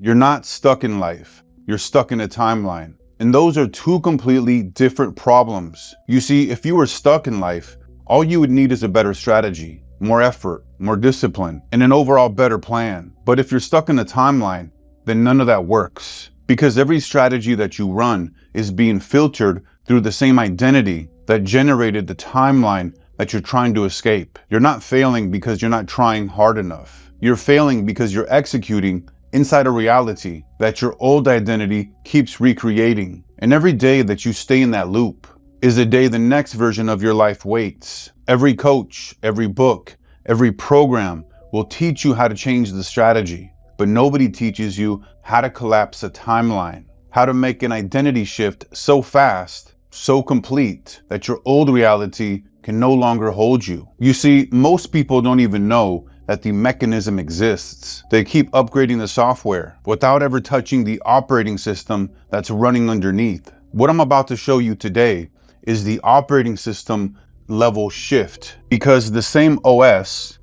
You're not stuck in life. You're stuck in a timeline. And those are two completely different problems. You see, if you were stuck in life, all you would need is a better strategy, more effort, more discipline, and an overall better plan. But if you're stuck in a timeline, then none of that works. Because every strategy that you run is being filtered through the same identity that generated the timeline that you're trying to escape. You're not failing because you're not trying hard enough. You're failing because you're executing inside a reality that your old identity keeps recreating. And every day that you stay in that loop is a day the next version of your life waits. Every coach, every book, every program will teach you how to change the strategy, but nobody teaches you how to collapse a timeline, how to make an identity shift so fast, so complete that your old reality can no longer hold you. You see, most people don't even know that the mechanism exists. They keep upgrading the software without ever touching the operating system that's running underneath. What I'm about to show you today is the operating system level shift, because the same OS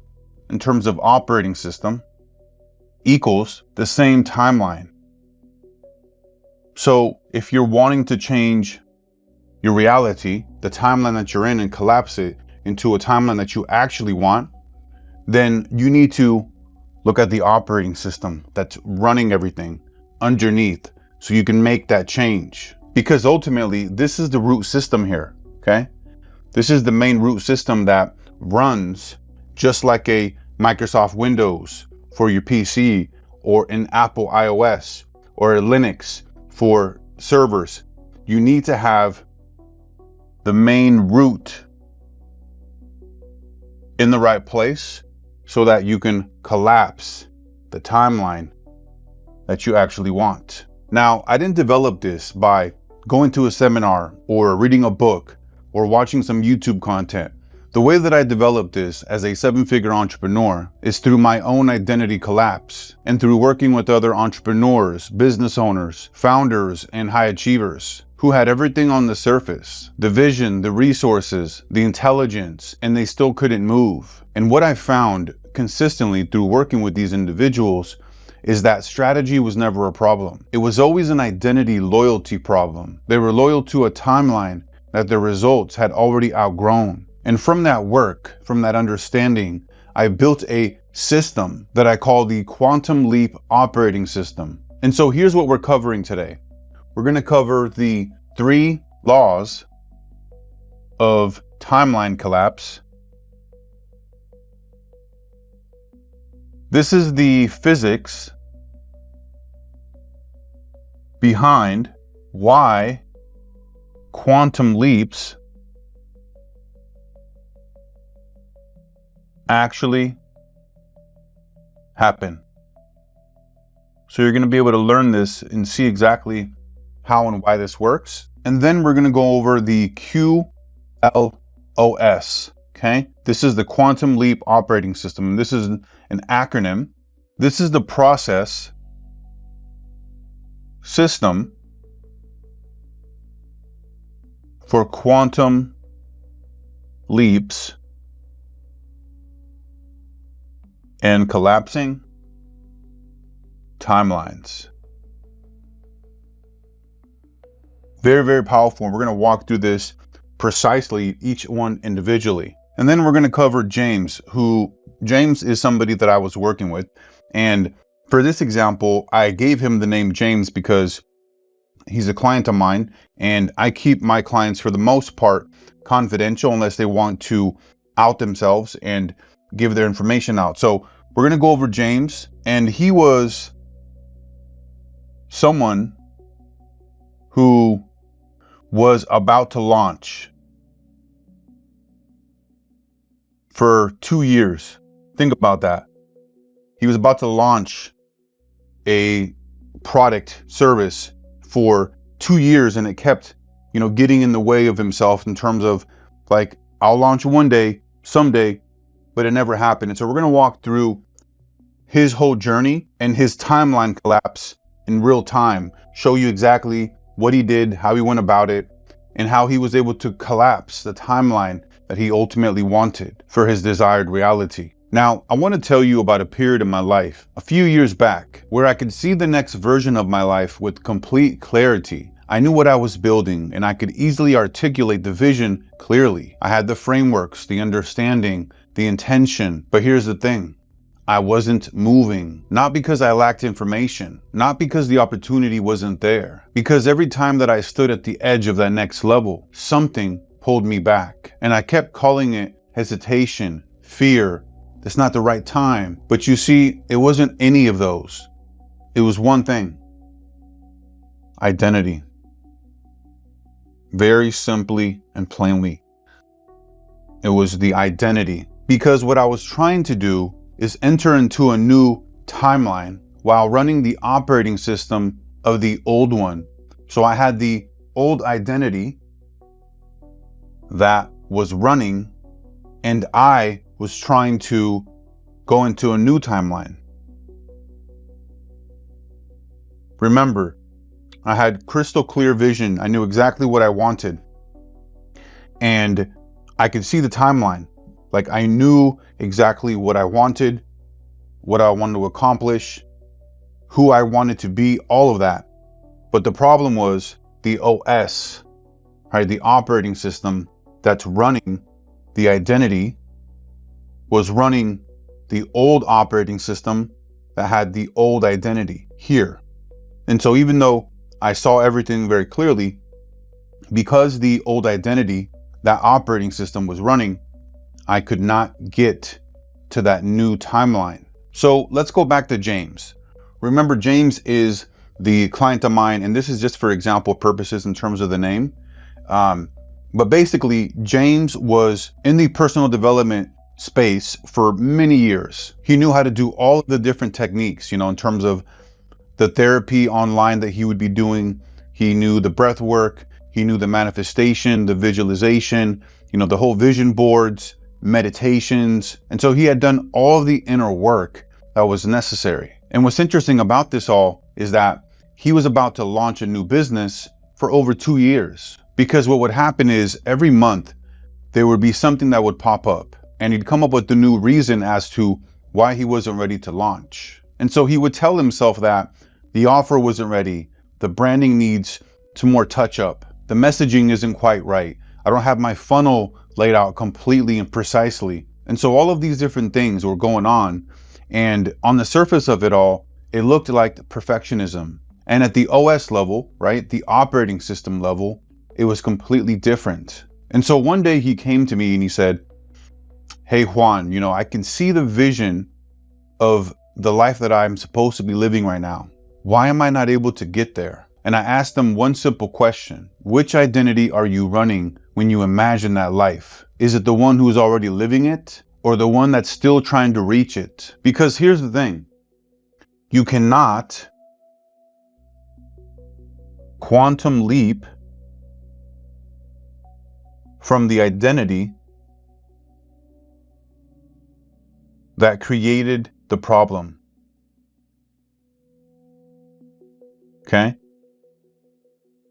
in terms of operating system equals the same timeline. So if you're wanting to change your reality, the timeline that you're in, and collapse it into a timeline that you actually want, then you need to look at the operating system that's running everything underneath so you can make that change. Because ultimately, this is the root system here, okay? This is the main root system that runs just like a Microsoft Windows for your PC, or an Apple iOS, or a Linux for servers. You need to have the main root in the right place so that you can collapse the timeline that you actually want. Now, I didn't develop this by going to a seminar or reading a book or watching some YouTube content. The way that I developed this as a 7-figure entrepreneur is through my own identity collapse and through working with other entrepreneurs, business owners, founders, and high achievers who had everything on the surface, the vision, the resources, the intelligence, and they still couldn't move. And what I found consistently through working with these individuals is that strategy was never a problem. It was always an identity loyalty problem. They were loyal to a timeline that their results had already outgrown. And from that work, from that understanding, I built a system that I call the Quantum Leap Operating System. And so here's what we're covering today. We're going to cover the 3 laws of timeline collapse. This is the physics behind why quantum leaps actually happen. So you're going to be able to learn this and see exactly how and why this works. And then we're going to go over the Q.L.O.S. Okay, this is the Quantum Leap Operating System. And this is an acronym. This is the process system for quantum leaps and collapsing timelines. Very, very powerful. And we're going to walk through this precisely, each one individually. And then we're going to cover James, James is somebody that I was working with. And for this example, I gave him the name James because he's a client of mine, and I keep my clients for the most part confidential unless they want to out themselves and give their information out. So we're going to go over James, and he was someone who was about to launch for 2 years. Think about that. He was about to launch a product, service for 2 years, and it kept, getting in the way of himself in terms of like, I'll launch one day, someday, but it never happened. And so we're going to walk through his whole journey and his timeline collapse in real time, show you exactly what he did, how he went about it, and how he was able to collapse the timeline that he ultimately wanted for his desired reality. Now, I want to tell you about a period in my life, a few years back, where I could see the next version of my life with complete clarity. I knew what I was building, and I could easily articulate the vision clearly. I had the frameworks, the understanding, the intention. But here's the thing. I wasn't moving, not because I lacked information, not because the opportunity wasn't there, because every time that I stood at the edge of that next level, something pulled me back. And I kept calling it hesitation, fear. It's not the right time. But you see, it wasn't any of those. It was one thing. Identity. Very simply and plainly. It was the identity. Because what I was trying to do is enter into a new timeline while running the operating system of the old one. So I had the old identity that was running, and I was trying to go into a new timeline. Remember, I had crystal clear vision. I knew exactly what I wanted. And I could see the timeline. Like I knew exactly what I wanted to accomplish, who I wanted to be, all of that. But the problem was the OS, right? The operating system that's running the identity was running the old operating system that had the old identity here. And so even though I saw everything very clearly, because the old identity, that operating system was running, I could not get to that new timeline. So let's go back to James. Remember, James is the client of mine, and this is just for example purposes in terms of the name. But basically, James was in the personal development space for many years. He knew how to do all of the different techniques, in terms of the therapy online that he would be doing. He knew the breath work, he knew the manifestation, the visualization, the whole vision boards, meditations. And so he had done all of the inner work that was necessary. And what's interesting about this all is that he was about to launch a new business for over 2 years. Because what would happen is every month there would be something that would pop up, and he'd come up with the new reason as to why he wasn't ready to launch. And so he would tell himself that the offer wasn't ready, the branding needs some more touch up, the messaging isn't quite right, I don't have my funnel laid out completely and precisely. And so all of these different things were going on, and on the surface of it all, it looked like perfectionism. And at the OS level, right, the operating system level, it was completely different. And so one day he came to me and he said, "Hey Juan, I can see the vision of the life that I'm supposed to be living right now. Why am I not able to get there?" And I asked him one simple question. Which identity are you running when you imagine that life? Is it the one who's already living it, or the one that's still trying to reach it? Because here's the thing. You cannot quantum leap from the identity that created the problem. Okay?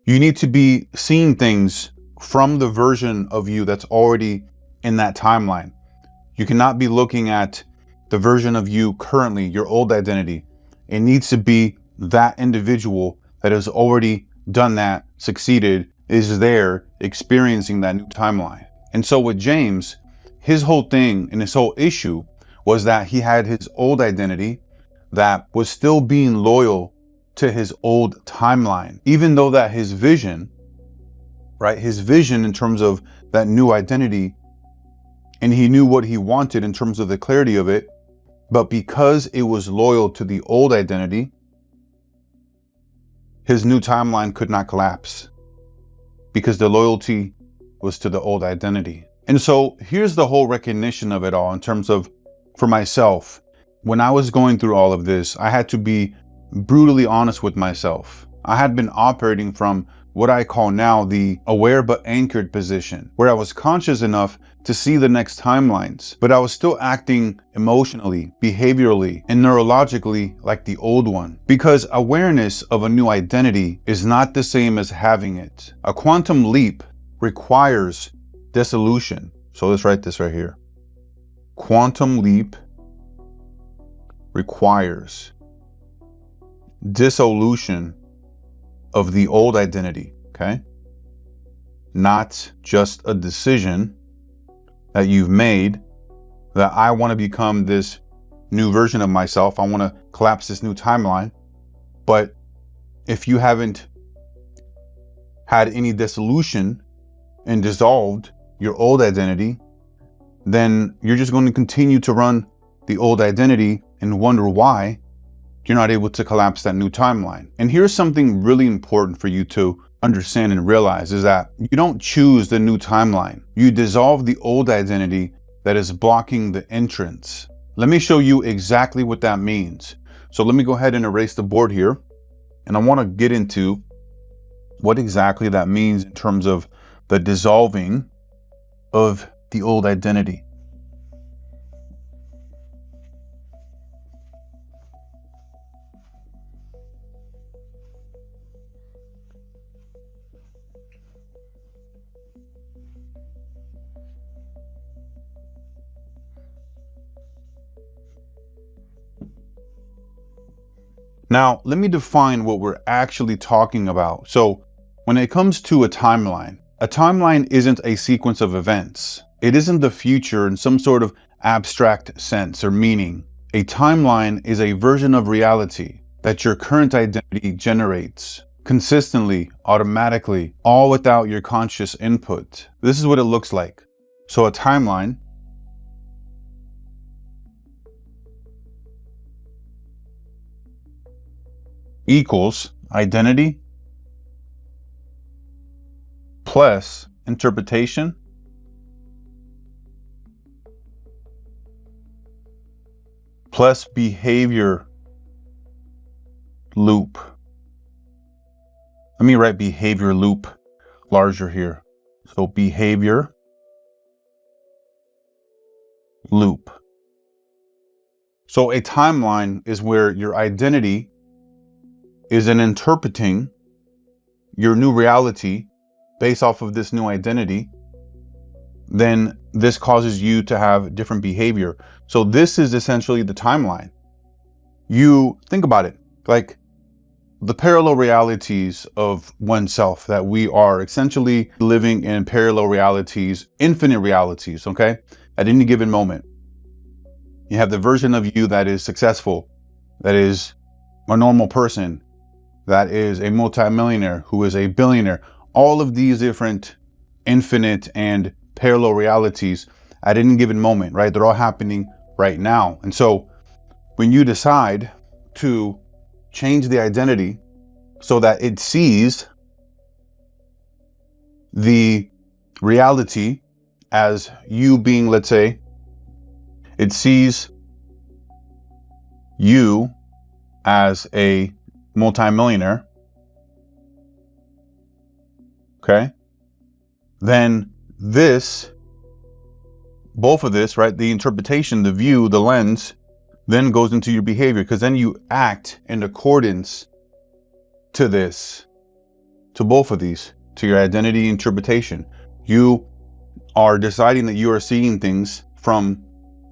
You need to be seeing things from the version of you that's already in that timeline. You cannot be looking at the version of you currently, your old identity. It needs to be that individual that has already done that, succeeded, is there experiencing that new timeline. And so with James, his whole thing and his whole issue was that he had his old identity that was still being loyal to his old timeline, even though that his vision, right, his vision in terms of that new identity, and he knew what he wanted in terms of the clarity of it, but because it was loyal to the old identity, his new timeline could not collapse because the loyalty was to the old identity. And so here's the whole recognition of it all in terms of, for myself, when I was going through all of this, I had to be brutally honest with myself. I had been operating from what I call now the aware but anchored position, where I was conscious enough to see the next timelines, but I was still acting emotionally, behaviorally, and neurologically like the old one. Because awareness of a new identity is not the same as having it. A quantum leap requires dissolution. So let's write this right here. Quantum leap requires dissolution of the old identity, okay? Not just a decision that you've made that I want to become this new version of myself. I want to collapse this new timeline. But if you haven't had any dissolution and dissolved your old identity, then you're just going to continue to run the old identity and wonder why you're not able to collapse that new timeline. And here's something really important for you to understand and realize is that you don't choose the new timeline. You dissolve the old identity that is blocking the entrance. Let me show you exactly what that means. So let me go ahead and erase the board here. And I want to get into what exactly that means in terms of the dissolving of the old identity. Now, let me define what we're actually talking about. So when it comes to a timeline isn't a sequence of events. It isn't the future in some sort of abstract sense or meaning. A timeline is a version of reality that your current identity generates consistently, automatically, all without your conscious input. This is what it looks like. So a timeline equals identity plus interpretation plus behavior loop. Let me write behavior loop larger here. So behavior loop. So a timeline is where your identity is in interpreting your new reality based off of this new identity. Then this causes you to have different behavior. So this is essentially the timeline. You think about it, like the parallel realities of oneself, that we are essentially living in parallel realities, infinite realities, okay? At any given moment. You have the version of you that is successful, that is a normal person, that is a multimillionaire, who is a billionaire. All of these different infinite and parallel realities at any given moment, right? They're all happening right now. And so when you decide to change the identity so that it sees the reality as you being, let's say, it sees you as a multimillionaire, okay? Then both of this, right? The interpretation, the view, the lens, then goes into your behavior, because then you act in accordance to this, to both of these, to your identity interpretation. You are deciding that you are seeing things from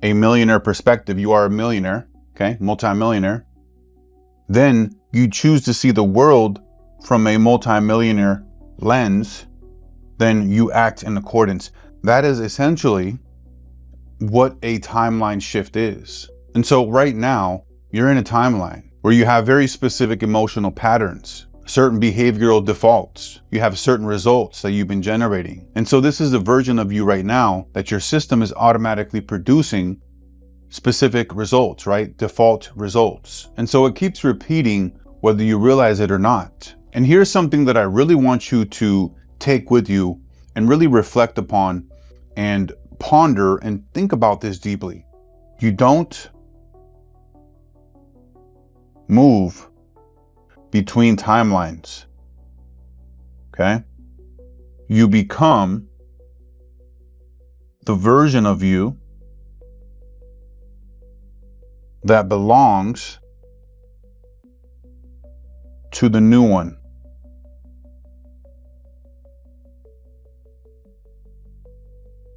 a millionaire perspective. You are a millionaire, okay? Multimillionaire. Then you choose to see the world from a multimillionaire lens, then you act in accordance. That is essentially what a timeline shift is. And so right now, you're in a timeline where you have very specific emotional patterns, certain behavioral defaults. You have certain results that you've been generating. And so this is a version of you right now that your system is automatically producing specific results, right? Default results. And so it keeps repeating whether you realize it or not. And here's something that I really want you to take with you and really reflect upon and ponder and think about this deeply. You don't move between timelines, okay? You become the version of you that belongs to the new one.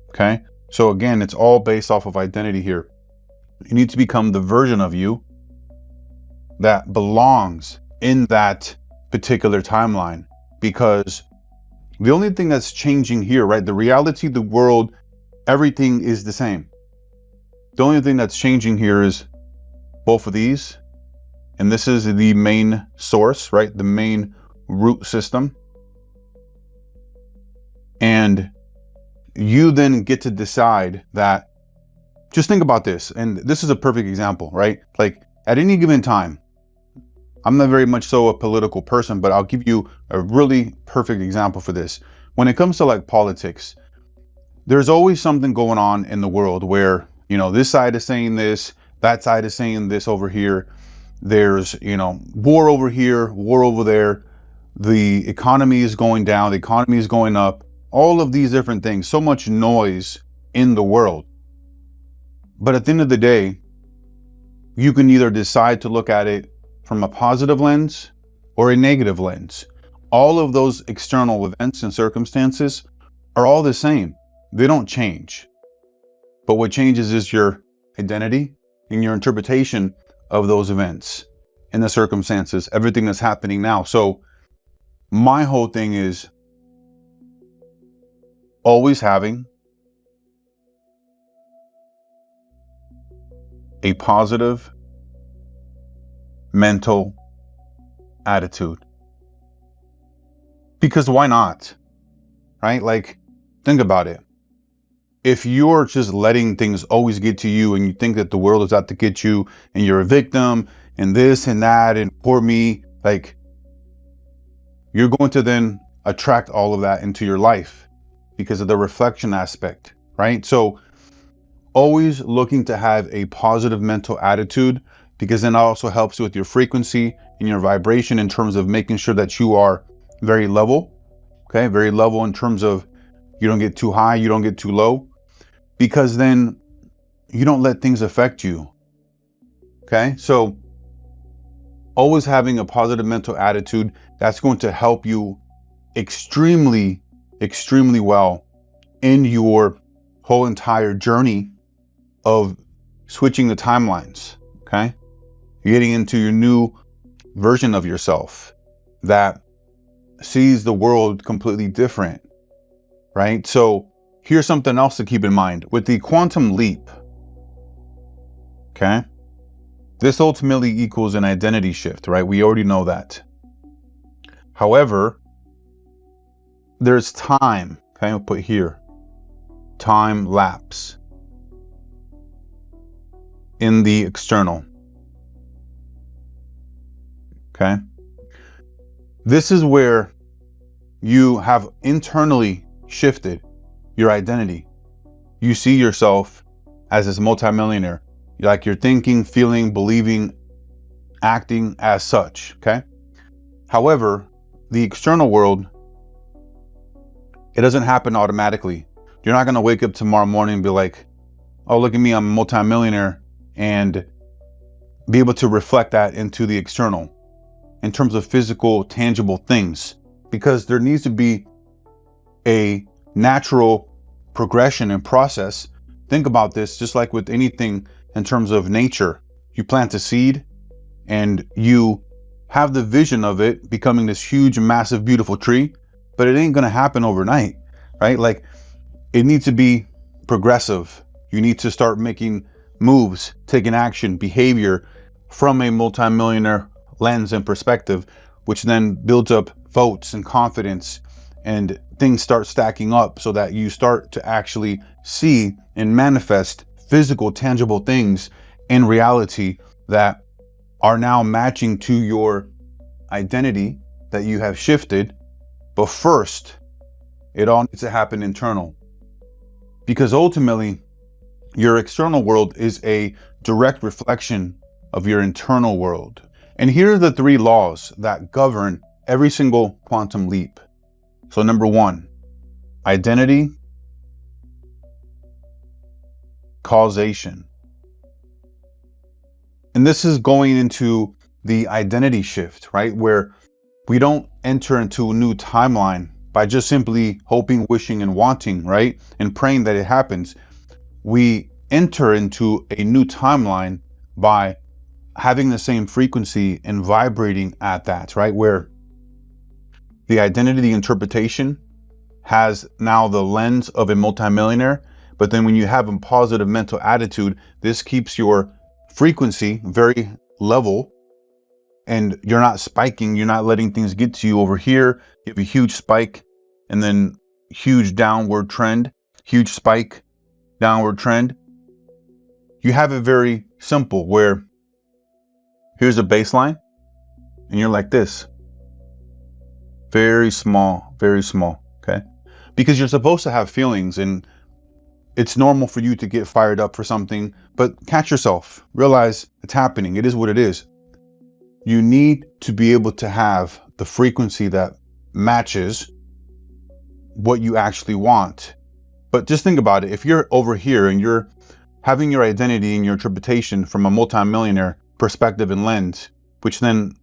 Okay? So again, it's all based off of identity here. You need to become the version of you that belongs in that particular timeline, because the only thing that's changing here, right? The reality, the world, everything is the same. The only thing that's changing here is both of these. And this is the main source, right? The main root system. And you then get to decide that, just think about this. And this is a perfect example, right? Like at any given time, I'm not very much so a political person, but I'll give you a really perfect example for this. When it comes to like politics, there's always something going on in the world where, you know, this side is saying this, that side is saying this over here. There's, you know, war over here, war over there. The economy is going down, the economy is going up, all of these different things, so much noise in the world. But at the end of the day, you can either decide to look at it from a positive lens or a negative lens. All of those external events and circumstances are all the same. They don't change. But what changes is your identity and your interpretation of those events and the circumstances, everything that's happening now. So my whole thing is always having a positive mental attitude. Because why not? Right? Like, think about it. If you're just letting things always get to you and you think that the world is out to get you and you're a victim and this and that and poor me, like, you're going to then attract all of that into your life because of the reflection aspect, right? So always looking to have a positive mental attitude, because then it also helps with your frequency and your vibration in terms of making sure that you are very level, okay? Very level in terms of you don't get too high, you don't get too low, because then you don't let things affect you, okay? So always having a positive mental attitude, that's going to help you extremely, extremely well in your whole entire journey of switching the timelines, okay? You're getting into your new version of yourself that sees the world completely different, right? So here's something else to keep in mind with the quantum leap, okay? This ultimately equals an identity shift, right? We already know that. However, there's time, okay? I'll put here, time lapse in the external, okay? This is where you have internally shifted your identity. You see yourself as this multimillionaire, like you're thinking, feeling, believing, acting as such, okay? However, the external world, it doesn't happen automatically. You're not gonna wake up tomorrow morning and be like, oh, look at me, I'm a multimillionaire, and be able to reflect that into the external in terms of physical, tangible things, because there needs to be a natural progression and process. Think about this, just like with anything in terms of nature. You plant a seed and you have the vision of it becoming this huge, massive, beautiful tree, but it ain't gonna happen overnight, right? Like, it needs to be progressive. You need to start making moves, taking action, behavior from a multimillionaire lens and perspective, which then builds up votes and confidence, and things start stacking up so that you start to actually see and manifest physical, tangible things in reality that are now matching to your identity that you have shifted. But first, it all needs to happen internal, because ultimately your external world is a direct reflection of your internal world. And here are the 3 laws that govern every single quantum leap. So number 1, identity, causation. And this is going into the identity shift, right? Where we don't enter into a new timeline by just simply hoping, wishing, and wanting, right? And praying that it happens. We enter into a new timeline by having the same frequency and vibrating at that, right? Where the identity interpretation has now the lens of a multimillionaire, but then when you have a positive mental attitude, this keeps your frequency very level and you're not spiking, you're not letting things get to you. Over here, you have a huge spike and then huge downward trend, huge spike, downward trend. You have it very simple where here's a baseline and you're like this. Very small, okay? Because you're supposed to have feelings and it's normal for you to get fired up for something, but catch yourself, realize it's happening. It is what it is. You need to be able to have the frequency that matches what you actually want. But just think about it. If you're over here and you're having your identity and your interpretation from a multimillionaire perspective and lens, which then,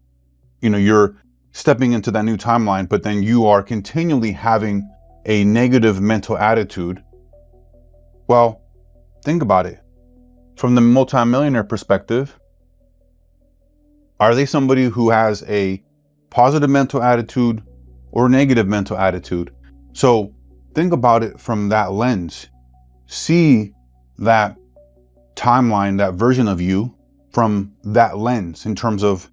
you're stepping into that new timeline, but then you are continually having a negative mental attitude. Well, think about it. From the multimillionaire perspective, are they somebody who has a positive mental attitude or negative mental attitude? So think about it from that lens. See that timeline, that version of you from that lens in terms of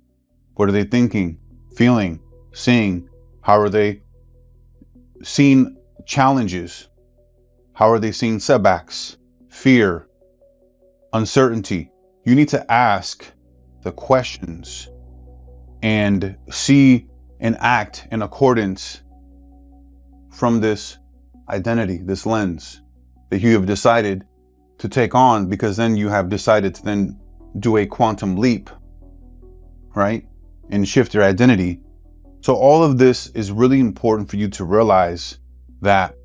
what are they thinking, feeling, seeing? How are they seeing challenges? How are they seeing setbacks, fear, uncertainty? You need to ask the questions and see and act in accordance from this identity, this lens that you have decided to take on, because then you have decided to then do a quantum leap, right? And shift your identity. So all of this is really important for you to realize that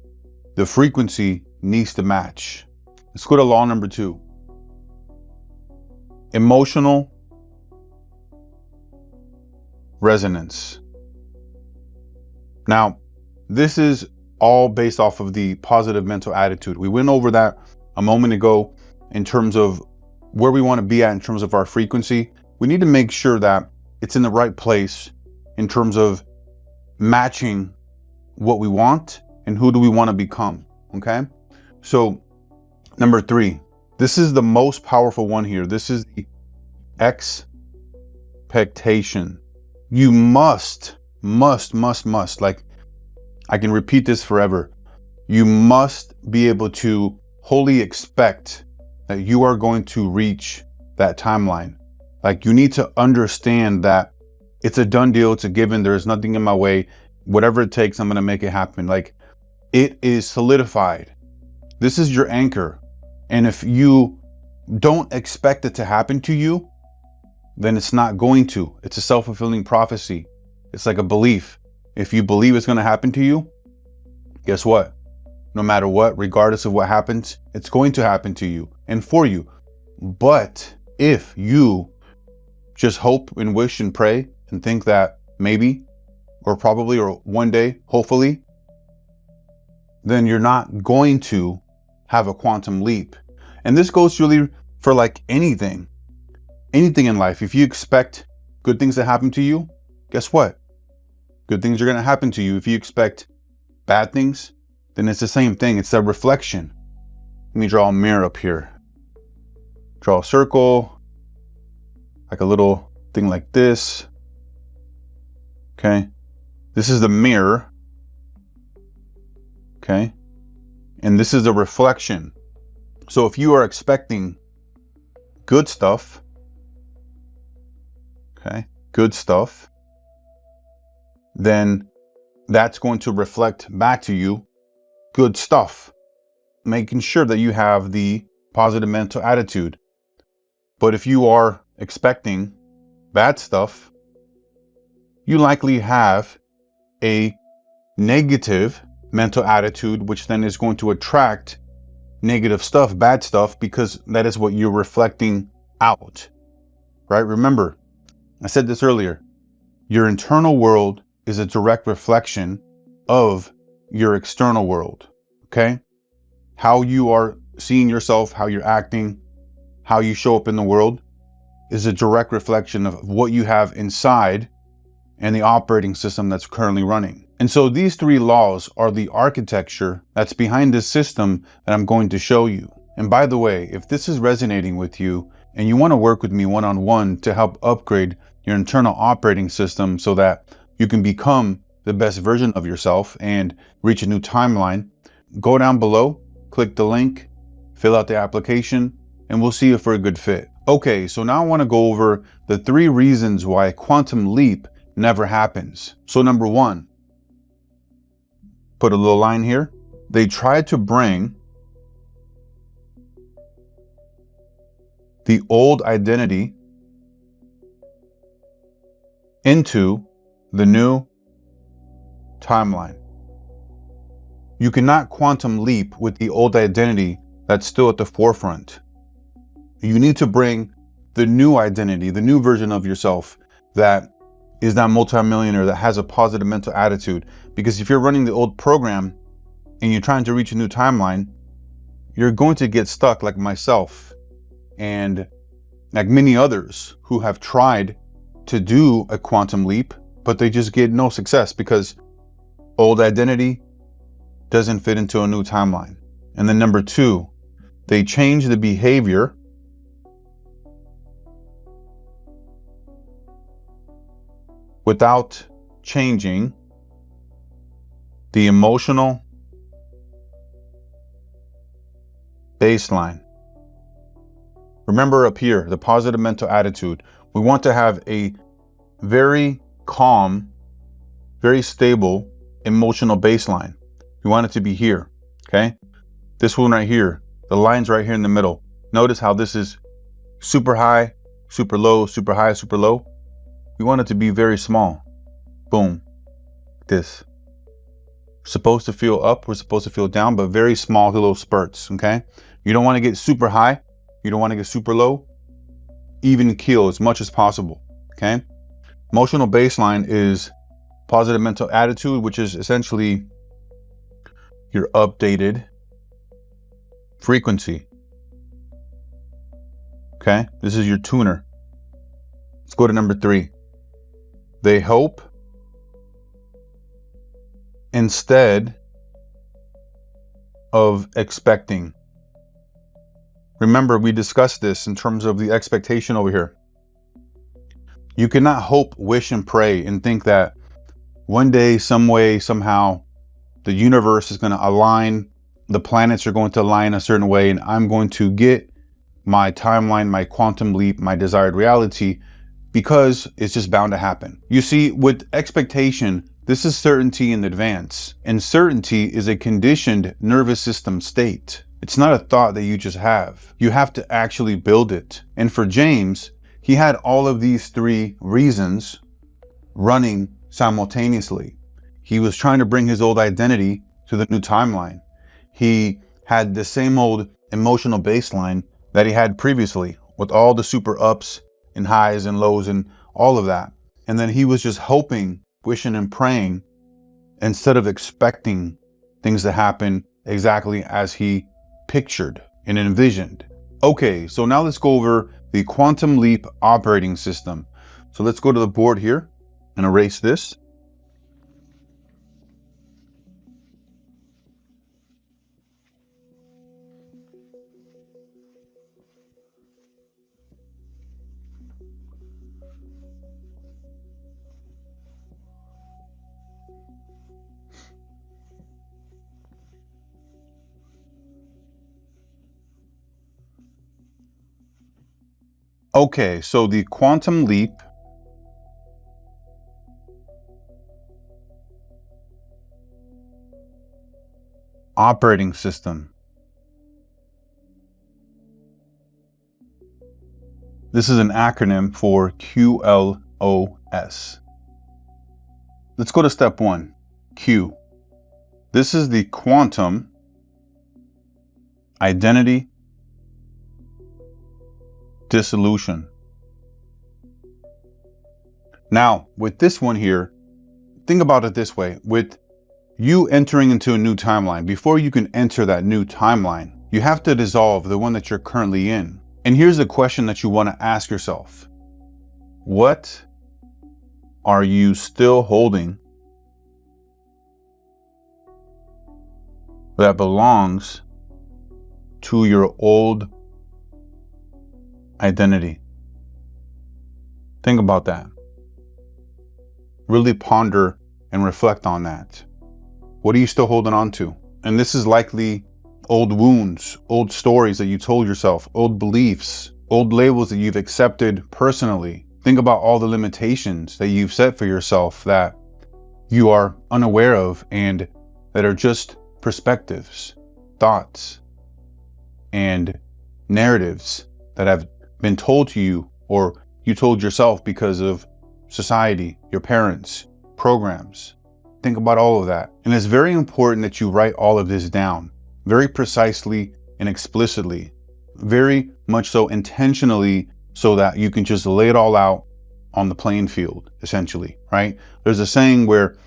the frequency needs to match. Let's go to law number 2. Emotional resonance. Now, this is all based off of the positive mental attitude. We went over that a moment ago in terms of where we want to be at in terms of our frequency. We need to make sure that it's in the right place in terms of matching what we want and who do we want to become, okay? So number 3, this is the most powerful one here. This is the expectation. You must, like, I can repeat this forever. You must be able to wholly expect that you are going to reach that timeline. Like, you need to understand that it's a done deal. It's a given. There is nothing in my way. Whatever it takes, I'm going to make it happen. Like, it is solidified. This is your anchor. And if you don't expect it to happen to you, then it's not going to. It's a self-fulfilling prophecy. It's like a belief. If you believe it's going to happen to you, guess what? No matter what, regardless of what happens, it's going to happen to you and for you. But if you just hope and wish and pray and think that maybe, or probably, or one day, hopefully, then you're not going to have a quantum leap. And this goes really for like anything in life. If you expect good things to happen to you, guess what? Good things are going to happen to you. If you expect bad things, then it's the same thing. It's a reflection. Let me draw a mirror up here. Draw a circle, like a little thing like this. Okay. This is the mirror. Okay. And this is the reflection. So if you are expecting good stuff, okay, good stuff, then that's going to reflect back to you good stuff, making sure that you have the positive mental attitude. But if you are expecting bad stuff, you likely have a negative mental attitude, which then is going to attract negative stuff, bad stuff, because that is what you're reflecting out, right? Remember, I said this earlier, your internal world is a direct reflection of your external world, okay? How you are seeing yourself, how you're acting, how you show up in the world is a direct reflection of what you have inside and the operating system that's currently running. And so these three laws are the architecture that's behind this system that I'm going to show you. And by the way, if this is resonating with you and you want to work with me one-on-one to help upgrade your internal operating system so that you can become the best version of yourself and reach a new timeline, go down below, click the link, fill out the application, and we'll see if we're a good fit. Okay, so now I want to go over the 3 reasons why a quantum leap never happens. So number 1, put a little line here. They tried to bring the old identity into the new timeline. You cannot quantum leap with the old identity that's still at the forefront. You need to bring the new identity, the new version of yourself that is that multimillionaire that has a positive mental attitude. Because if you're running the old program and you're trying to reach a new timeline, you're going to get stuck like myself and like many others who have tried to do a quantum leap, but they just get no success because old identity doesn't fit into a new timeline. And then number 2, they change the behavior without changing the emotional baseline. Remember up here, the positive mental attitude. We want to have a very calm, very stable emotional baseline. We want it to be here, okay? This one right here, the line's right here in the middle. Notice how this is super high, super low, super high, super low. We want it to be very small. Boom. This. We're supposed to feel up, we're supposed to feel down, but very small little spurts, okay? You don't want to get super high. You don't want to get super low. Even keel as much as possible, okay? Emotional baseline is positive mental attitude, which is essentially your updated frequency, okay? This is your tuner. Let's go to number 3. They hope instead of expecting. Remember, we discussed this in terms of the expectation over here. You cannot hope, wish, and pray and think that one day, some way, somehow, the universe is going to align, the planets are going to align a certain way, and I'm going to get my timeline, my quantum leap, my desired reality, because it's just bound to happen. You see, with expectation, this is certainty in advance, and certainty is a conditioned nervous system state. It's not a thought that you just have. You have to actually build it. And for James, he had all of these 3 reasons running simultaneously. He was trying to bring his old identity to the new timeline. He had the same old emotional baseline that he had previously, with all the super ups and highs and lows and all of that. And then he was just hoping, wishing, and praying instead of expecting things to happen exactly as he pictured and envisioned. Okay, so now let's go over the quantum leap operating system. So let's go to the board here and erase this. Okay, so the quantum leap operating system. This is an acronym for Q.L.O.S. Let's go to step 1, Q. This is the quantum identity dissolution. Now, with this one here, think about it this way. With you entering into a new timeline, before you can enter that new timeline, you have to dissolve the one that you're currently in. And here's the question that you want to ask yourself. What are you still holding that belongs to your old identity? Think about that. Really ponder and reflect on that. What are you still holding on to? And this is likely old wounds, old stories that you told yourself, old beliefs, old labels that you've accepted personally. Think about all the limitations that you've set for yourself that you are unaware of and that are just perspectives, thoughts, and narratives that have been told to you or you told yourself because of society, your parents, programs. Think about all of that. And it's very important that you write all of this down very precisely and explicitly, very much so intentionally, so that you can just lay it all out on the playing field, essentially, right? There's a saying where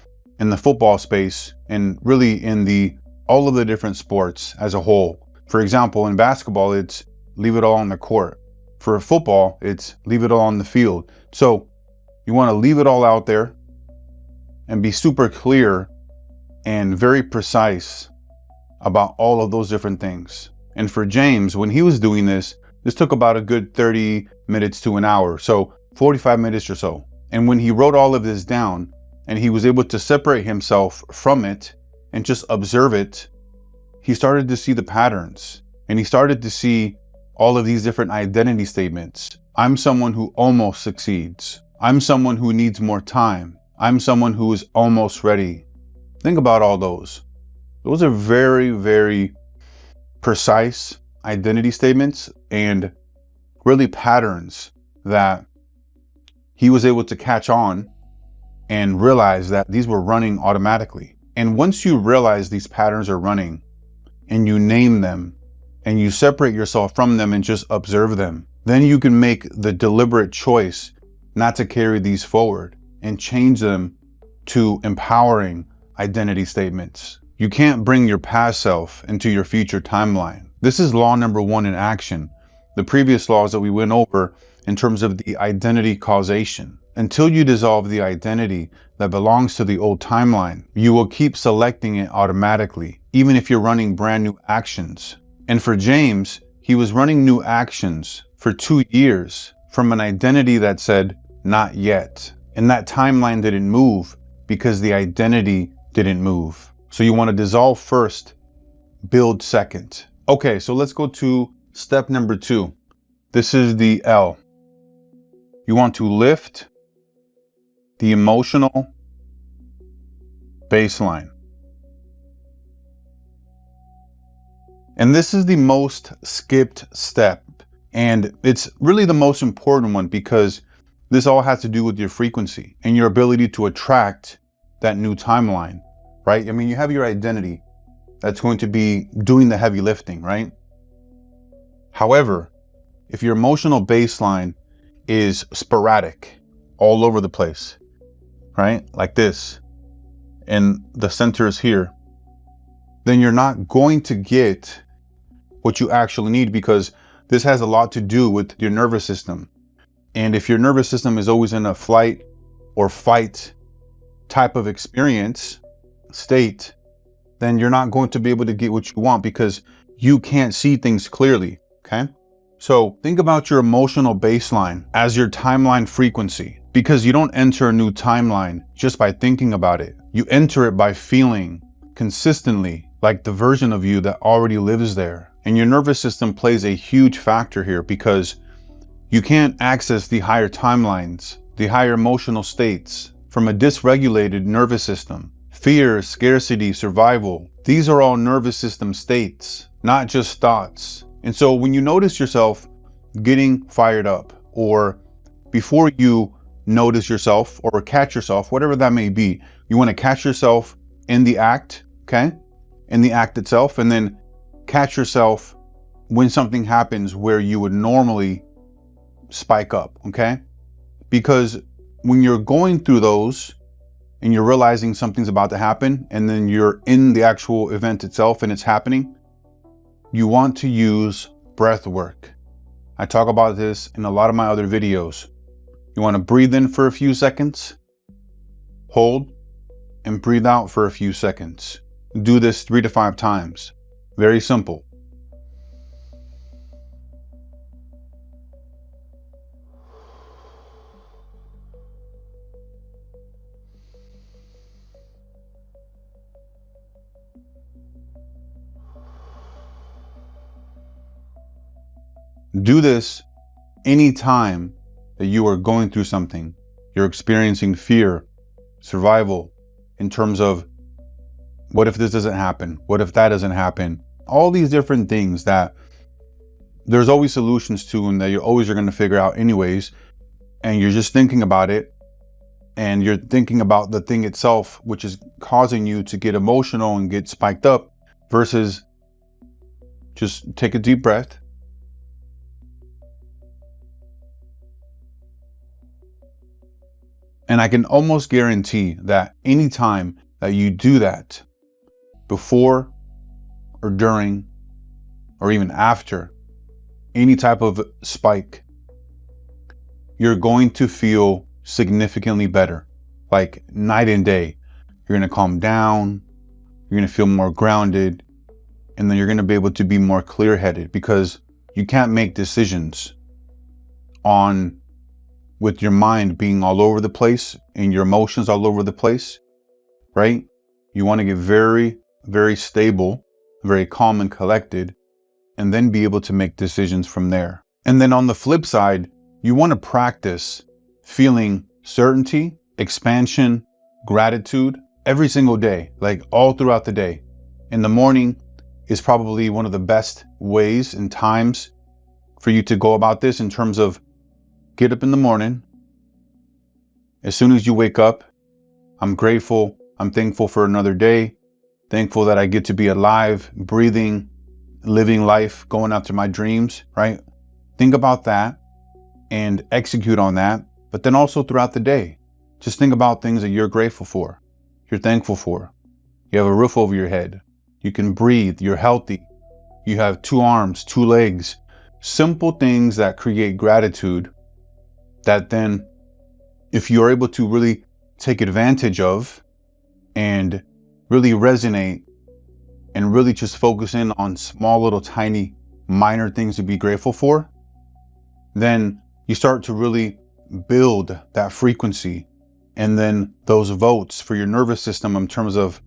in the football space and really in all of the different sports as a whole, for example, in basketball, it's leave it all on the court. For football, it's leave it all on the field. So you want to leave it all out there and be super clear and very precise about all of those different things. And for James, when he was doing this took about a good 30 minutes to an hour, so 45 minutes or so. And when he wrote all of this down and he was able to separate himself from it and just observe it, he started to see the patterns and he started to see all of these different identity statements. I'm someone who almost succeeds. I'm someone who needs more time. I'm someone who is almost ready. Think about all those. Those are very, very precise identity statements and really patterns that he was able to catch on and realize that these were running automatically. And once you realize these patterns are running and you name them and you separate yourself from them and just observe them, then you can make the deliberate choice not to carry these forward and change them to empowering identity statements. You can't bring your past self into your future timeline. This is law number 1 in action. The previous laws that we went over in terms of the identity causation. Until you dissolve the identity that belongs to the old timeline, you will keep selecting it automatically, even if you're running brand new actions. And for James, he was running new actions for 2 years from an identity that said, not yet. And that timeline didn't move because the identity didn't move. So you want to dissolve first, build second. Okay, so let's go to step number 2. This is the L. You want to lift the emotional baseline. And this is the most skipped step. And it's really the most important one because this all has to do with your frequency and your ability to attract that new timeline, right? I mean, you have your identity that's going to be doing the heavy lifting, right? However, if your emotional baseline is sporadic, all over the place, right? Like this, and the center is here, then you're not going to get what you actually need because this has a lot to do with your nervous system. And if your nervous system is always in a flight or fight type of experience state, then you're not going to be able to get what you want because you can't see things clearly, okay? So think about your emotional baseline as your timeline frequency, because you don't enter a new timeline just by thinking about it. You enter it by feeling consistently like the version of you that already lives there. And your nervous system plays a huge factor here because you can't access the higher timelines, the higher emotional states from a dysregulated nervous system. Fear, scarcity, survival, these are all nervous system states, not just thoughts. And so when you notice yourself getting fired up, or before you notice yourself or catch yourself, whatever that may be, you want to catch yourself in the act, okay? In the act itself, and then catch yourself when something happens where you would normally spike up, okay? Because when you're going through those and you're realizing something's about to happen, and then you're in the actual event itself and it's happening, you want to use breath work. I talk about this in a lot of my other videos. You want to breathe in for a few seconds, hold, and breathe out for a few seconds. Do this 3 to 5 times. Very simple. Do this anytime that you are going through something. You're experiencing fear, survival, in terms of what if this doesn't happen? What if that doesn't happen? All these different things that there's always solutions to and that you're always going to figure out anyways. And you're just thinking about it, and you're thinking about the thing itself, which is causing you to get emotional and get spiked up, versus just take a deep breath. And I can almost guarantee that anytime that you do that, before or during or even after any type of spike, you're going to feel significantly better, like night and day. You're going to calm down, you're going to feel more grounded, and then you're going to be able to be more clear-headed, because you can't make decisions with your mind being all over the place and your emotions all over the place, right? You want to get very, very stable, very calm and collected, and then be able to make decisions from there. And then on the flip side, you want to practice feeling certainty, expansion, gratitude every single day, like all throughout the day. In the morning is probably one of the best ways and times for you to go about this, in terms of get up in the morning. As soon as you wake up, I'm grateful. I'm thankful for another day. Thankful that I get to be alive, breathing, living life, going after my dreams, right? Think about that and execute on that. But then also throughout the day, just think about things that you're grateful for, you're thankful for. You have a roof over your head. You can breathe. You're healthy. You have 2 arms, 2 legs. Simple things that create gratitude, that then, if you're able to really take advantage of and really resonate and really just focus in on small, little, tiny, minor things to be grateful for, then you start to really build that frequency and then those votes for your nervous system, in terms of,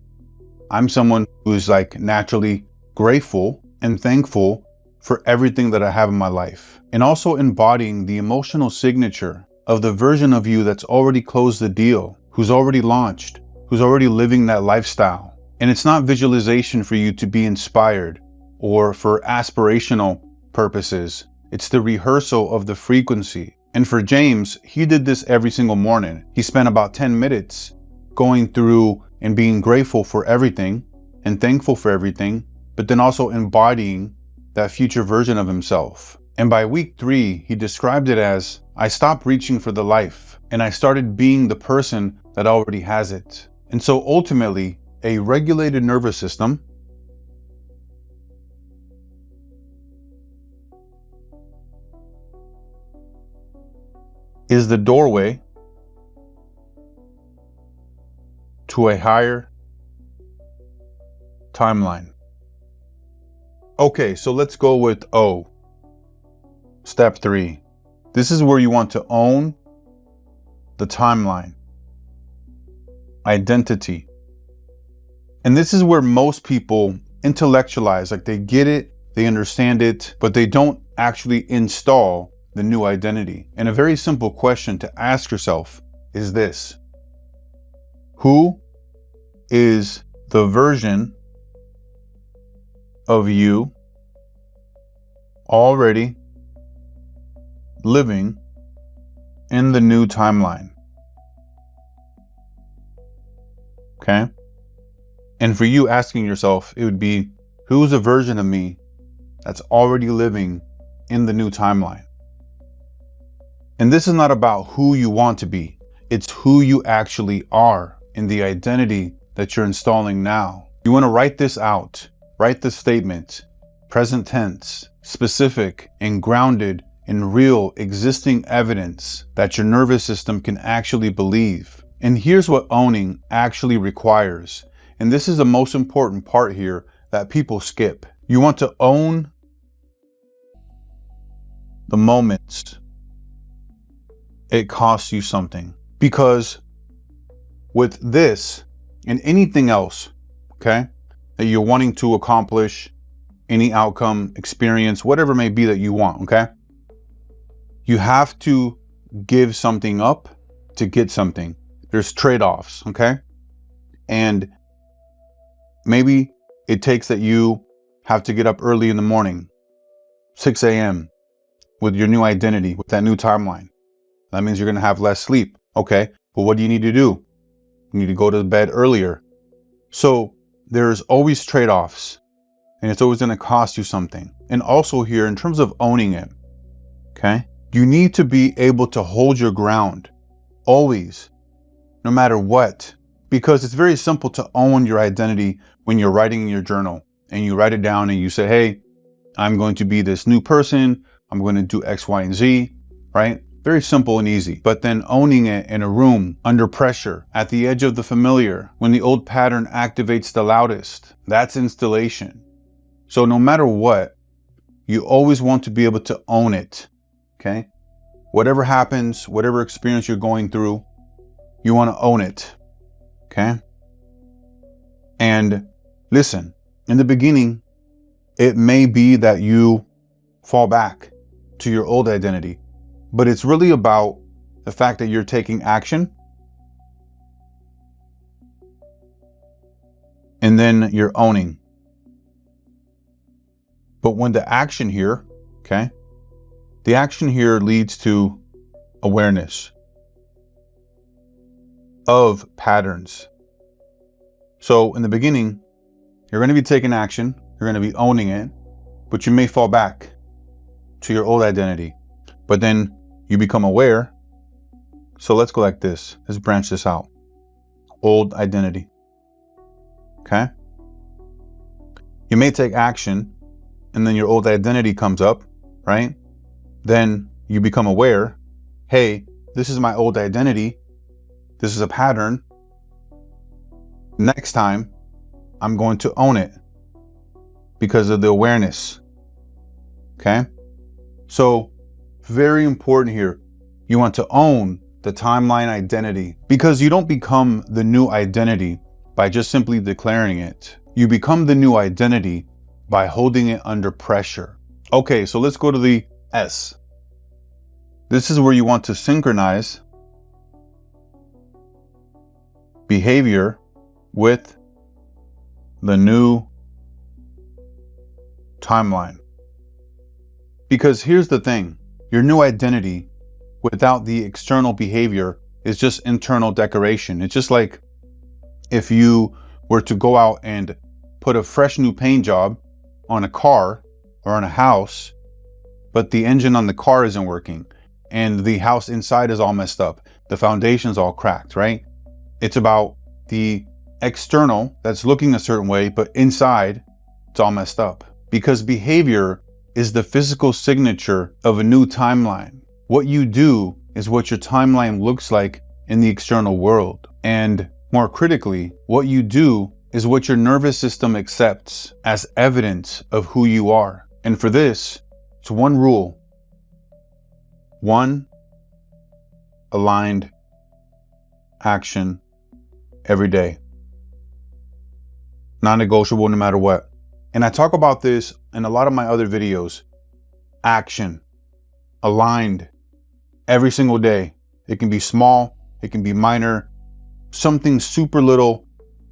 I'm someone who's like naturally grateful and thankful for everything that I have in my life. And also embodying the emotional signature of the version of you that's already closed the deal, who's already launched, who's already living that lifestyle. And it's not visualization for you to be inspired or for aspirational purposes. It's the rehearsal of the frequency. And for James, he did this every single morning. He spent about 10 minutes going through and being grateful for everything and thankful for everything, but then also embodying that future version of himself. And by week 3, he described it as, I stopped reaching for the life and I started being the person that already has it. And so ultimately, a regulated nervous system is the doorway to a higher timeline. Okay, so let's go with O. Step 3. This is where you want to own the timeline. Identity. And this is where most people intellectualize, like they get it, they understand it, but they don't actually install the new identity. And a very simple question to ask yourself is this: who is the version of you already living in the new timeline? Okay? And for you asking yourself, it would be, who's a version of me that's already living in the new timeline? And this is not about who you want to be. It's who you actually are in the identity that you're installing now. You want to write this out. Write this statement, present tense, specific and grounded in real existing evidence that your nervous system can actually believe. And here's what owning actually requires. And this is the most important part here that people skip. You want to own the moments it costs you something. Because with this and anything else, okay, that you're wanting to accomplish, any outcome, experience, whatever it may be that you want, okay, you have to give something up to get something. There's trade-offs, okay? And maybe it takes that you have to get up early in the morning, 6 a.m. with your new identity, with that new timeline. That means you're going to have less sleep. Okay, but what do you need to do? You need to go to bed earlier. So there's always trade-offs, and it's always going to cost you something. And also here, in terms of owning it, okay, you need to be able to hold your ground always, no matter what, because it's very simple to own your identity when you're writing in your journal and you write it down and you say, hey, I'm going to be this new person. I'm going to do X, Y, and Z, right? Very simple and easy. But then owning it in a room, under pressure, at the edge of the familiar, when the old pattern activates the loudest, that's installation. So no matter what, you always want to be able to own it, okay? Whatever happens, whatever experience you're going through, you want to own it, okay? And listen, in the beginning, it may be that you fall back to your old identity, but it's really about the fact that you're taking action and then you're owning. But when the action here, okay, the action here leads to awareness of patterns. So in the beginning, you're going to be taking action, you're going to be owning it, but you may fall back to your old identity. But then you become aware. So let's go like this. Let's branch this out. Old identity. Okay? You may take action and then your old identity comes up, right? Then you become aware. Hey, this is my old identity. This is a pattern. Next time, I'm going to own it because of the awareness. Okay? So, very important here. You want to own the timeline identity because you don't become the new identity by just simply declaring it. You become the new identity by holding it under pressure. Okay, so let's go to the S. This is where you want to synchronize behavior with the new timeline. Because here's the thing, your new identity without the external behavior is just internal decoration. It's just like if you were to go out and put a fresh new paint job on a car or on a house, but the engine on the car isn't working and the house inside is all messed up. The foundation's all cracked, right? It's about the external that's looking a certain way, but inside it's all messed up. Because behavior is the physical signature of a new timeline. What you do is what your timeline looks like in the external world. And more critically, what you do is what your nervous system accepts as evidence of who you are. And for this, it's one rule. One aligned action every day. Non-negotiable no matter what. And I talk about this in a lot of my other videos. Action, aligned, every single day. It can be small, it can be minor, something super little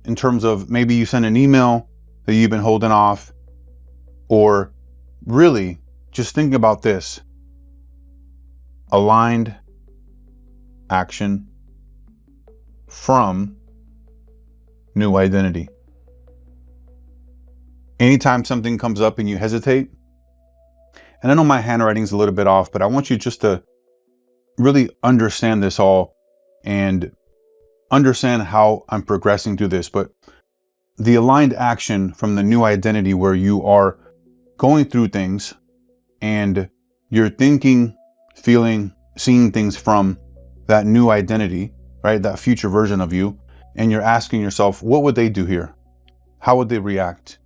in terms of maybe you send an email that you've been holding off, or really just thinking about this. Aligned action from new identity. Anytime something comes up and you hesitate, and I know my handwriting's a little bit off, but I want you just to really understand this all and understand how I'm progressing through this. But the aligned action from the new identity where you are going through things and You're thinking, feeling, seeing things from that new identity, right? That future version of you. And you're asking yourself, what would they do here? How would they react?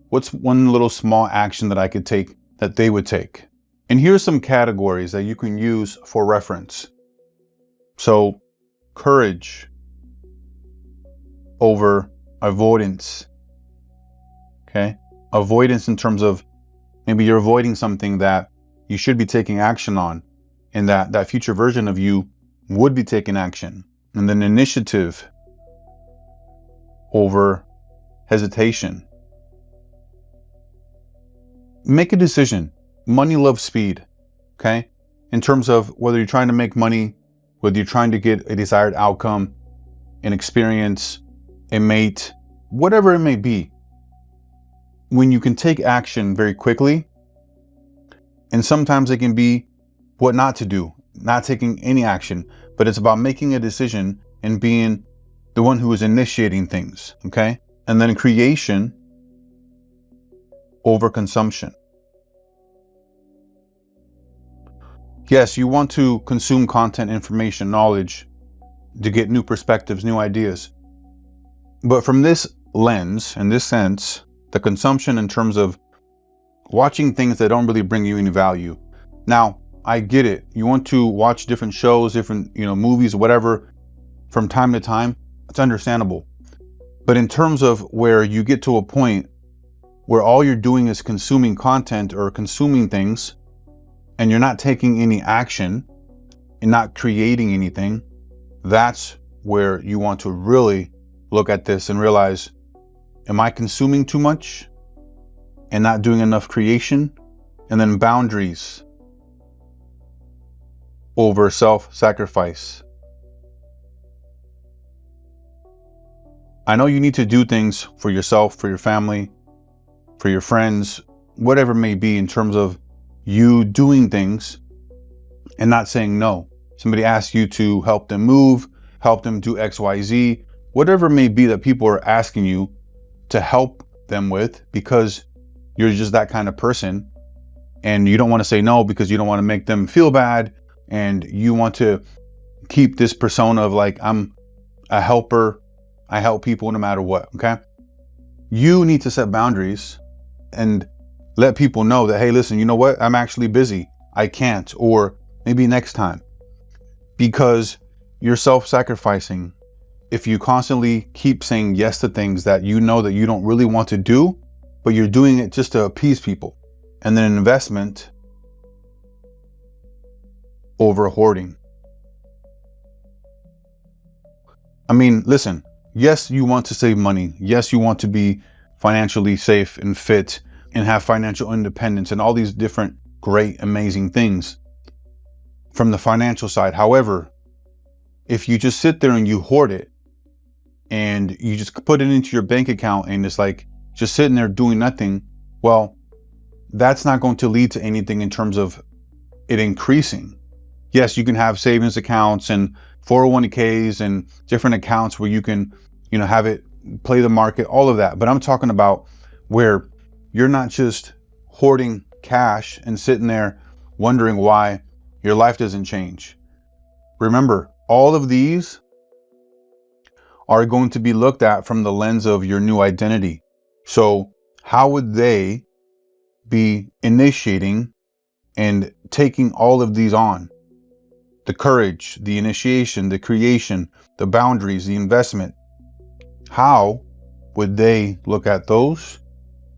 What's one little small action that I could take that they would take? And here's some categories that you can use for reference. So, courage over avoidance. Okay? Avoidance in terms of maybe you're avoiding something that you should be taking action on, and that future version of you would be taking action. And then initiative over hesitation. Make a decision. Money loves speed, okay? In terms of whether you're trying to make money, whether you're trying to get a desired outcome, an experience, a mate, whatever it may be. When you can take action very quickly, and sometimes it can be what not to do, not taking any action, but it's about making a decision and being the one who is initiating things, okay? And then creation over consumption. Yes, you want to consume content, information, knowledge to get new perspectives, new ideas. But from this lens, in this sense, the consumption in terms of watching things that don't really bring you any value. Now, I get it. You want to watch different shows, different, movies, whatever, from time to time. It's understandable. But in terms of where you get to a point where all you're doing is consuming content or consuming things, and you're not taking any action and not creating anything, that's where you want to really look at this and realize, am I consuming too much and not doing enough creation? And then boundaries over self-sacrifice. I know you need to do things for yourself, for your family, for your friends, whatever it may be, in terms of you doing things and not saying no. Somebody asks you to help them move, help them do X, Y, Z, whatever it may be that people are asking you to help them with, because you're just that kind of person and you don't want to say no because you don't want to make them feel bad, and you want to keep this persona of like, I'm a helper, I help people no matter what, okay? You need to set boundaries and let people know that, hey, listen, you know what? I'm actually busy. I can't, or maybe next time. Because you're self-sacrificing. If you constantly keep saying yes to things that you know that you don't really want to do, but you're doing it just to appease people. And then investment over hoarding. I mean, listen, yes, you want to save money. Yes, you want to be financially safe and fit and have financial independence and all these different great, amazing things from the financial side. However, if you just sit there and you hoard it and you just put it into your bank account and it's like just sitting there doing nothing, well, that's not going to lead to anything in terms of it increasing. Yes, you can have savings accounts and 401ks and different accounts where you can, have it play the market, all of that. But I'm talking about where you're not just hoarding cash and sitting there wondering why your life doesn't change. Remember, all of these are going to be looked at from the lens of your new identity. So how would they be initiating and taking all of these on? The courage, the initiation, the creation, the boundaries, the investment. How would they look at those?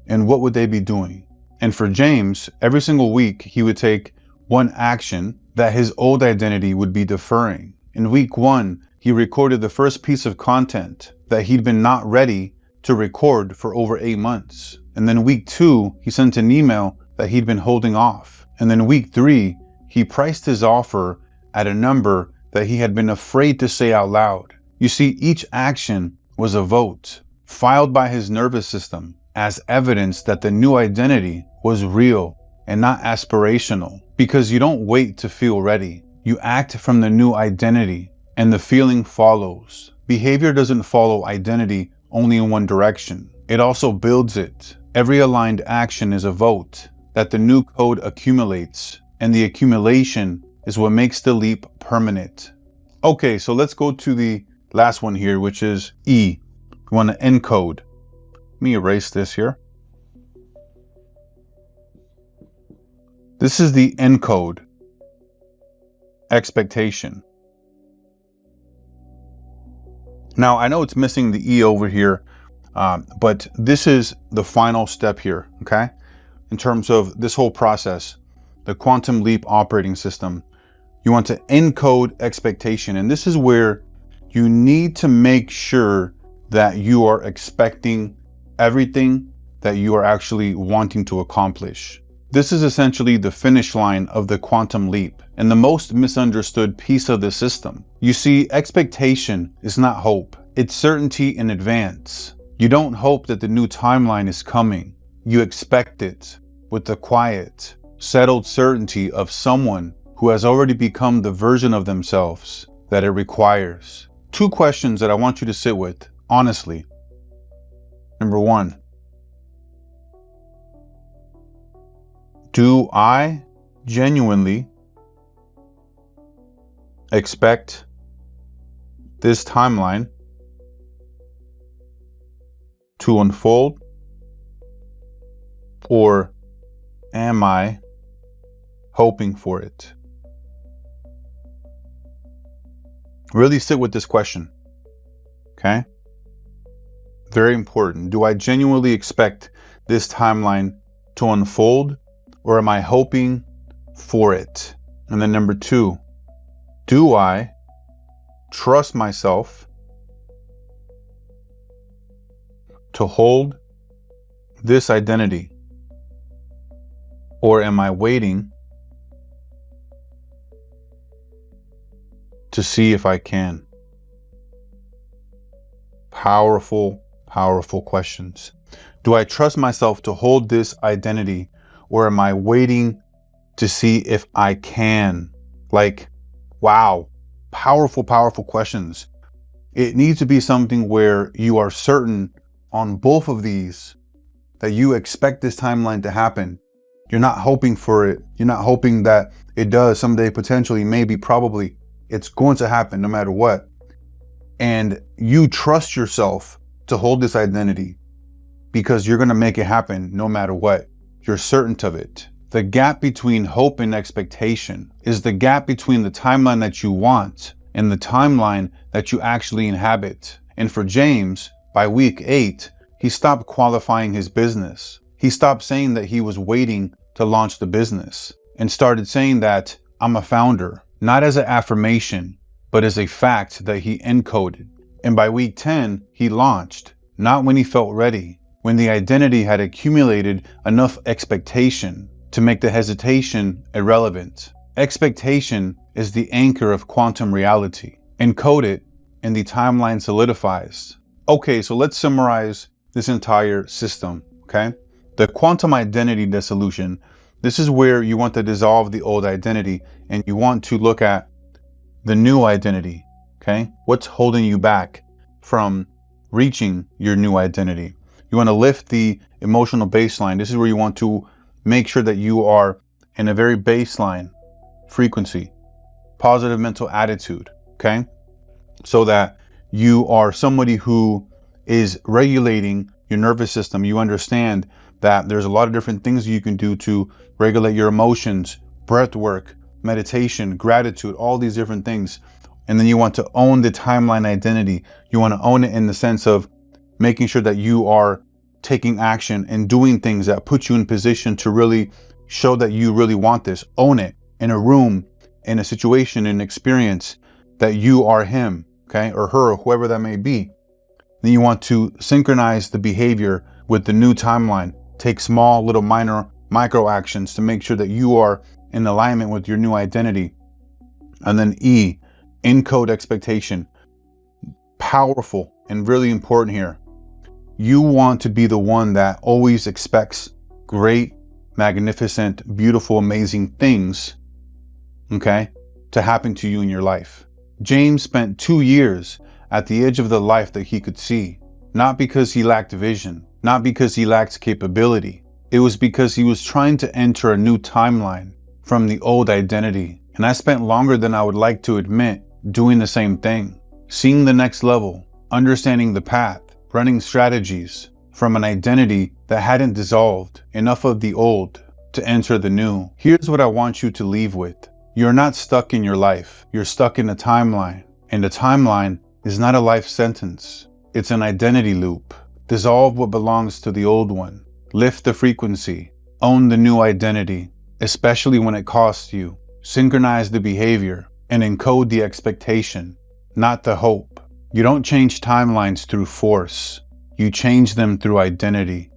And what would they be doing? And for James, every single week, he would take one action that his old identity would be deferring. In week 1, he recorded the first piece of content that he'd been not ready to record for over 8 months. And then week 2, he sent an email that he'd been holding off. And then week 3, he priced his offer at a number that he had been afraid to say out loud. You see, each action was a vote filed by his nervous system as evidence that the new identity was real and not aspirational. Because you don't wait to feel ready. You act from the new identity and the feeling follows. Behavior doesn't follow identity only in one direction. It also builds it. Every aligned action is a vote that the new code accumulates and the accumulation is what makes the leap permanent. Okay, so let's go to the last one here, which is E. We want to encode. Let me erase this here. This is the encode expectation. Now, I know it's missing the E over here, but this is the final step here, okay? In terms of this whole process, the quantum leap operating system, you want to encode expectation. And this is where you need to make sure that you are expecting everything that you are actually wanting to accomplish. This is essentially the finish line of the quantum leap and the most misunderstood piece of the system. You see, expectation is not hope. It's certainty in advance. You don't hope that the new timeline is coming. You expect it with the quiet, settled certainty of someone who has already become the version of themselves that it requires. 2 questions that I want you to sit with, honestly. Number 1, do I genuinely expect this timeline to unfold, or am I hoping for it? Really sit with this question, okay? Very important. Do I genuinely expect this timeline to unfold, or am I hoping for it? And then number 2, do I trust myself to hold this identity, or am I waiting to see if I can? Powerful, powerful questions. Do I trust myself to hold this identity, or am I waiting to see if I can? Like, wow, powerful, powerful questions. It needs to be something where you are certain on both of these, that you expect this timeline to happen. You're not hoping for it. You're not hoping that it does someday, potentially, maybe, probably. It's going to happen no matter what. And you trust yourself to hold this identity because you're going to make it happen no matter what. You're certain of it. The gap between hope and expectation is the gap between the timeline that you want and the timeline that you actually inhabit. And for James, by week 8, he stopped qualifying his business. He stopped saying that he was waiting to launch the business and started saying that I'm a founder, not as an affirmation, but as a fact that he encoded. And by week 10, he launched, not when he felt ready, when the identity had accumulated enough expectation to make the hesitation irrelevant. Expectation is the anchor of quantum reality. Encode it, and the timeline solidifies. Okay, so let's summarize this entire system, okay? The quantum identity dissolution, this is where you want to dissolve the old identity and you want to look at the new identity, okay? What's holding you back from reaching your new identity? You want to lift the emotional baseline. This is where you want to make sure that you are in a very baseline frequency, positive mental attitude, okay? So that you are somebody who is regulating your nervous system. You understand that there's a lot of different things you can do to regulate your emotions, breath work, meditation, gratitude, all these different things. And then you want to own the timeline identity. You want to own it in the sense of making sure that you are taking action and doing things that put you in position to really show that you really want this. Own it in a room, in a situation, in an experience, that you are him, okay, or her, or whoever that may be. Then you want to synchronize the behavior with the new timeline. Take small, little, micro actions to make sure that you are in alignment with your new identity. And then E, encode expectation. Powerful and really important here. You want to be the one that always expects great, magnificent, beautiful, amazing things, okay, to happen to you in your life. James spent 2 years at the edge of the life that he could see, not because he lacked vision, not because he lacked capability. It was because he was trying to enter a new timeline from the old identity, and I spent longer than I would like to admit doing the same thing. Seeing the next level, understanding the path, running strategies from an identity that hadn't dissolved enough of the old to enter the new. Here's what I want you to leave with. You're not stuck in your life. You're stuck in a timeline. And a timeline is not a life sentence. It's an identity loop. Dissolve what belongs to the old one. Lift the frequency. Own the new identity, especially when it costs you. Synchronize the behavior and encode the expectation, not the hope. You don't change timelines through force. You change them through identity.